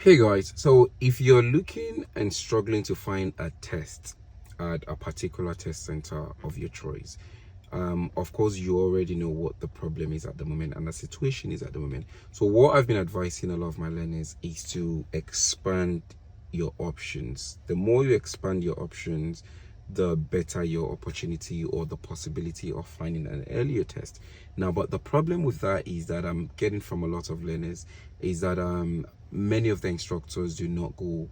Hey guys, so if you're looking and struggling to find a test at a particular test center of your choice, of course you already know what the problem is at the moment and the situation is at the moment. So what I've been advising a lot of my learners is to expand your options. The more you expand your options, the better your opportunity or the possibility of finding an earlier test. Now, but the problem with that is that I'm getting from a lot of learners is that many of the instructors do not go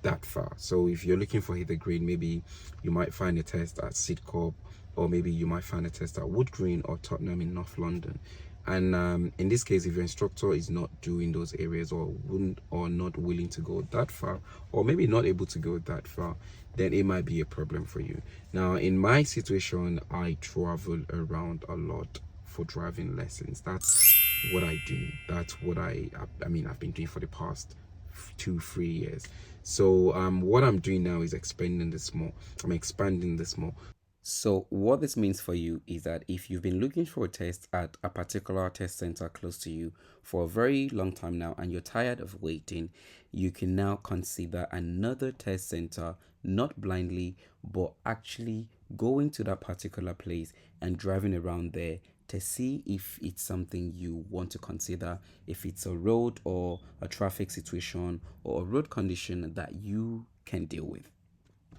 that far. So if you're looking for Hither Green, maybe you might find a test at Sidcup, or maybe you might find a test at Wood Green or Tottenham in North London. And in this case, if your instructor is not doing those areas or wouldn't or not willing to go that far, or maybe not able to go that far, then it might be a problem for you. Now, in my situation, I travel around a lot for driving lessons. That's what I do. That's what I mean, I've been doing for the past 2 3 years. So what I'm doing now is expanding this more. I'm expanding this more. So what this means for you is that if you've been looking for a test at a particular test center close to you for a very long time now and you're tired of waiting, you can now consider another test center, not blindly, but actually going to that particular place and driving around there to see if it's something you want to consider, if it's a road or a traffic situation or a road condition that you can deal with.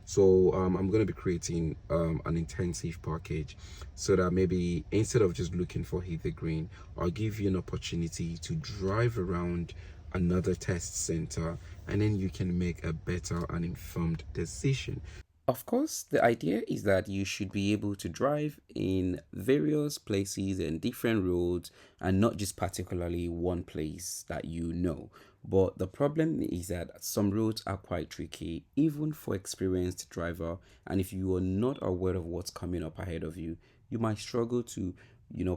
So I'm going to be creating an intensive package so that maybe instead of just looking for Heather Green, I'll give you an opportunity to drive around another test center and then you can make a better and informed decision. Of course, the idea is that you should be able to drive in various places and different roads and not just particularly one place that you know. But the problem is that some roads are quite tricky, even for experienced driver. And if you are not aware of what's coming up ahead of you, you might struggle to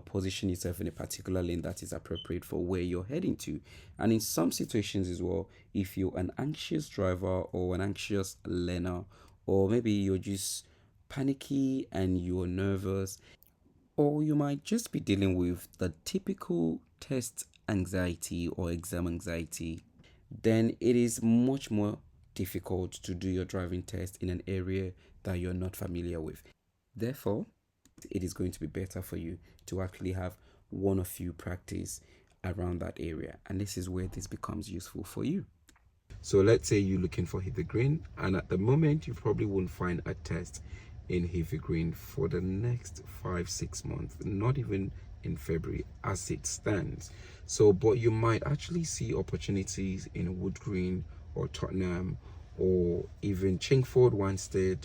position yourself in a particular lane that is appropriate for where you're heading to. And in some situations as well, if you're an anxious driver or an anxious learner, or maybe you're just panicky and you're nervous, or you might just be dealing with the typical test anxiety or exam anxiety, then it is much more difficult to do your driving test in an area that you're not familiar with. Therefore, it is going to be better for you to actually have one or few practice around that area. And this is where this becomes useful for you. So let's say you're looking for Heather Green, and at the moment you probably won't find a test in Heather Green for the next 5 6 months, not even in February as it stands. So, but you might actually see opportunities in Wood Green or Tottenham or even Chingford, Wanstead,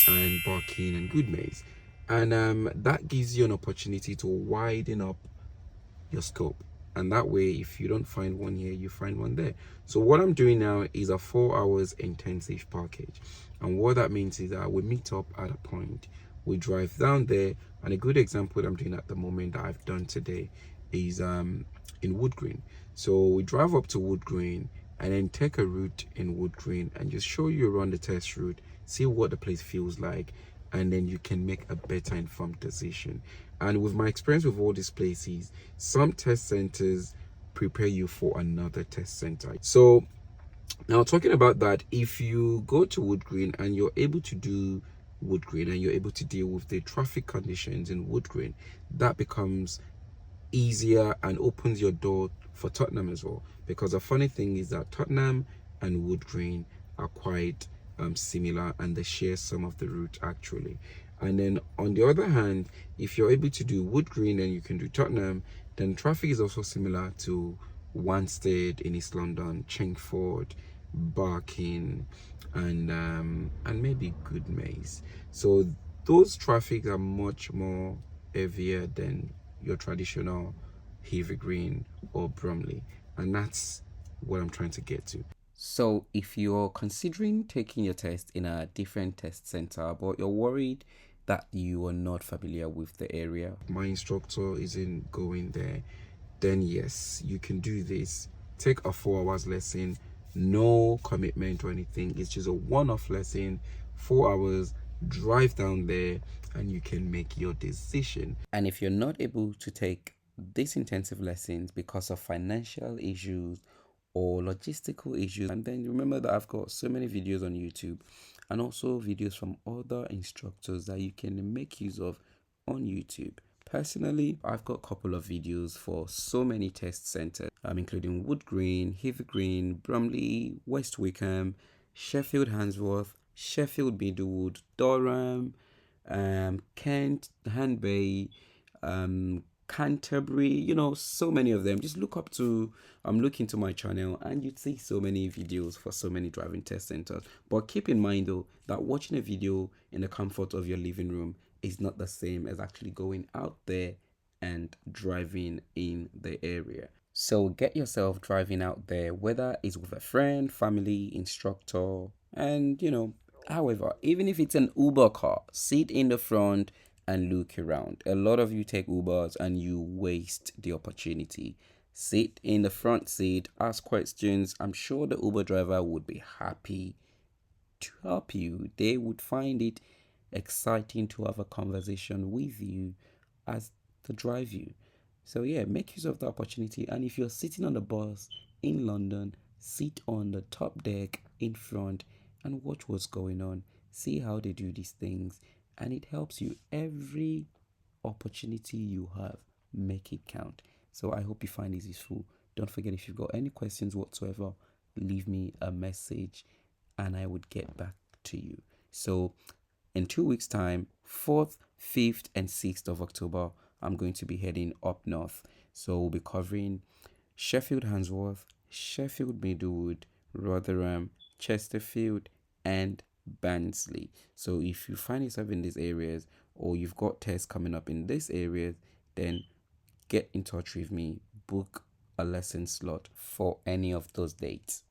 and Barking and Goodmays. And that gives you an opportunity to widen up your scope, and that way if you don't find one here, you find one there. So what I'm doing now is a 4 hours intensive package, and what that means is that we meet up at a point, we drive down there, and a good example that I'm doing at the moment that I've done today is in Wood Green. So we drive up to Wood Green and then take a route in Wood Green and just show you around the test route, see what the place feels like, and then you can make a better informed decision. And with my experience with all these places, some test centers prepare you for another test center. So now talking about that, if you go to Wood Green and you're able to do Wood Green and you're able to deal with the traffic conditions in Wood Green, that becomes easier and opens your door for Tottenham as well. Because the funny thing is that Tottenham and Wood Green are quite similar and they share some of the route actually. And then on the other hand, if you're able to do Wood Green and you can do Tottenham, then traffic is also similar to Wanstead in East London, Chingford, Barking, and maybe Goodmays. So those traffic are much more heavier than your traditional Heavy Green or Bromley, and that's what I'm trying to get to. So, if you're considering taking your test in a different test center, but you're worried that you are not familiar with the area, my instructor isn't going there, then yes, you can do this. Take a 4 hours lesson, no commitment or anything. It's just a one-off lesson, 4 hours, drive down there, and you can make your decision. And if you're not able to take these intensive lessons because of financial issues or logistical issues. And then remember that I've got so many videos on YouTube and also videos from other instructors that you can make use of on YouTube. Personally, I've got a couple of videos for so many test centers, including Wood Green, Heath Green, Bromley, West Wickham, Sheffield Handsworth, Sheffield Middlewood, Durham, Kent, Hanbay, Canterbury, so many of them. Just look into my channel and you'd see so many videos for so many driving test centers. But keep in mind though that watching a video in the comfort of your living room is not the same as actually going out there and driving in the area. So get yourself driving out there, whether it's with a friend, family, instructor, and however, even if it's an Uber car, sit in the front and look around. A lot of you take Ubers and you waste the opportunity. Sit in the front seat, ask questions. I'm sure the Uber driver would be happy to help you. They would find it exciting to have a conversation with you as they drive you. So yeah, make use of the opportunity. And if you're sitting on the bus in London, sit on the top deck in front and watch what's going on. See how they do these things, and it helps you. Every opportunity you have, make it count. So I hope you find this useful. Don't forget, if you've got any questions whatsoever, leave me a message and I would get back to you. So in 2 weeks time, 4th, 5th and 6th of October, I'm going to be heading up north. So we'll be covering Sheffield Handsworth, Sheffield Middlewood, Rotherham, Chesterfield and Barnsley. So if you find yourself in these areas or you've got tests coming up in these areas, then get in touch with me, book a lesson slot for any of those dates.